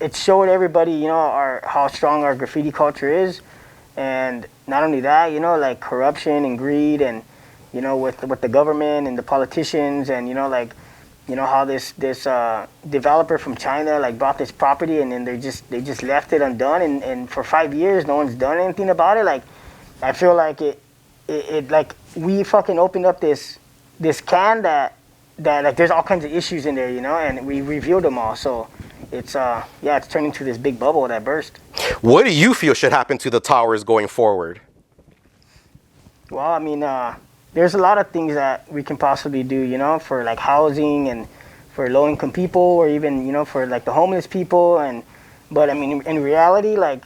it showed everybody, you know, how strong our graffiti culture is. And not only that, you know, like corruption and greed, and you know, with the government and the politicians, and you know, like, you know, how this developer from China like bought this property, and then they just left it undone, and for 5 years no one's done anything about it. Like, I feel like it like we fucking opened up this can that like there's all kinds of issues in there, you know, and we revealed them all. So it's yeah, it's turning into this big bubble that burst. What do you feel should happen to the towers going forward? Well, I mean, there's a lot of things that we can possibly do, you know, for like housing and for low-income people, or even, you know, for like the homeless people. But I mean, in reality, like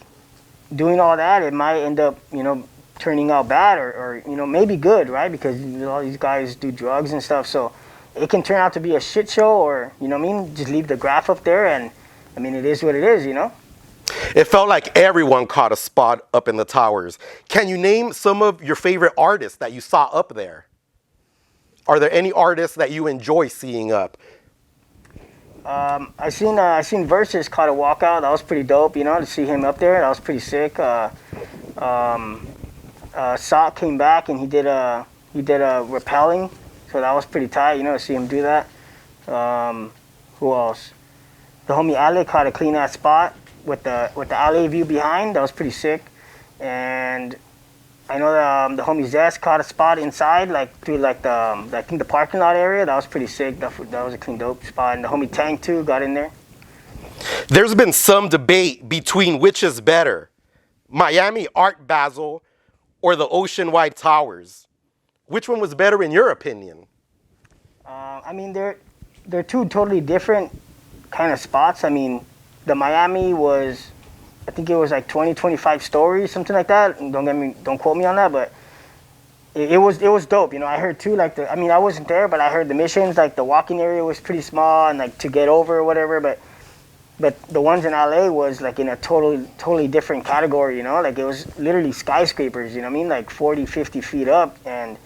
doing all that, it might end up, you know, turning out bad, or you know, maybe good, right? Because, you know, all these guys do drugs and stuff, so it can turn out to be a shit show, or, you know what I mean, just leave the graph up there, and I mean, it is what it is, you know. It felt like everyone caught a spot up in the towers. Can you name some of your favorite artists that you saw up there? Are there any artists that you enjoy seeing up? I seen Versus caught a walkout. That was pretty dope, you know, to see him up there. That was pretty sick. Sock came back and he did a rappelling, so that was pretty tight, you know, to see him do that. Who else? The homie Ale caught a clean ass spot with the alley view behind. That was pretty sick. And I know the homie Zest caught a spot inside, like through like I think the parking lot area. That was pretty sick. That was a clean dope spot. And the homie Tank too got in there. There's been some debate between which is better, Miami Art Basel or the Oceanwide Towers. Which one was better in your opinion? I mean, they're two totally different kind of spots. I mean, the Miami was, I think it was like 25 stories, something like that. Don't quote me on that, but it was dope. You know, I heard too, like I mean, I wasn't there, but I heard the missions, like the walking area was pretty small, and like to get over or whatever. But the ones in LA was like in a totally different category. You know, like it was literally skyscrapers. You know what I mean? Like 40, 50 feet up, and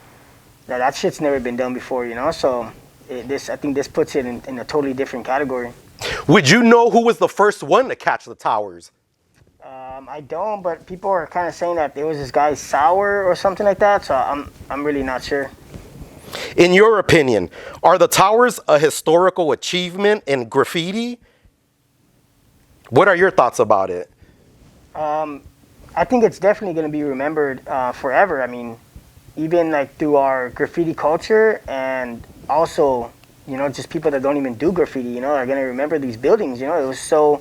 that shit's never been done before. You know, so I think this puts it in a totally different category. Would you know who was the first one to catch the towers? I don't, but people are kind of saying that there was this guy Sour or something like that, so I'm really not sure. In your opinion, are the towers a historical achievement in graffiti? What are your thoughts about it? I think it's definitely going to be remembered forever. I mean, even like through our graffiti culture, and also, you know, just people that don't even do graffiti, you know, are going to remember these buildings. You know, it was so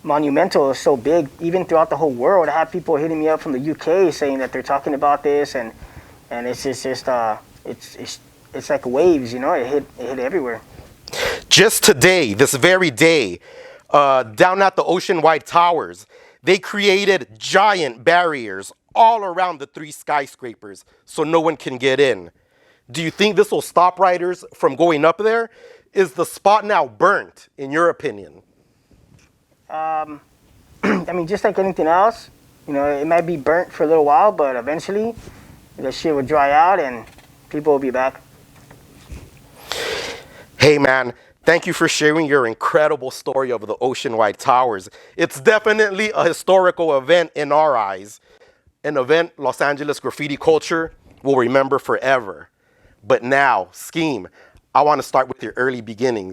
monumental, it was so big, even throughout the whole world. I have people hitting me up from the UK saying that they're talking about this, and it's just it's like waves, you know. It hit everywhere. Just today, this very day, down at the Oceanwide Towers, they created giant barriers all around the 3 skyscrapers so no one can get in. Do you think this will stop riders from going up there? Is the spot now burnt, in your opinion? I mean, just like anything else, you know, it might be burnt for a little while, but eventually the shit will dry out and people will be back. Hey man, thank you for sharing your incredible story of the Oceanwide Towers. It's definitely a historical event in our eyes. An event Los Angeles graffiti culture will remember forever. But now, Scheme, I want to start with your early beginnings.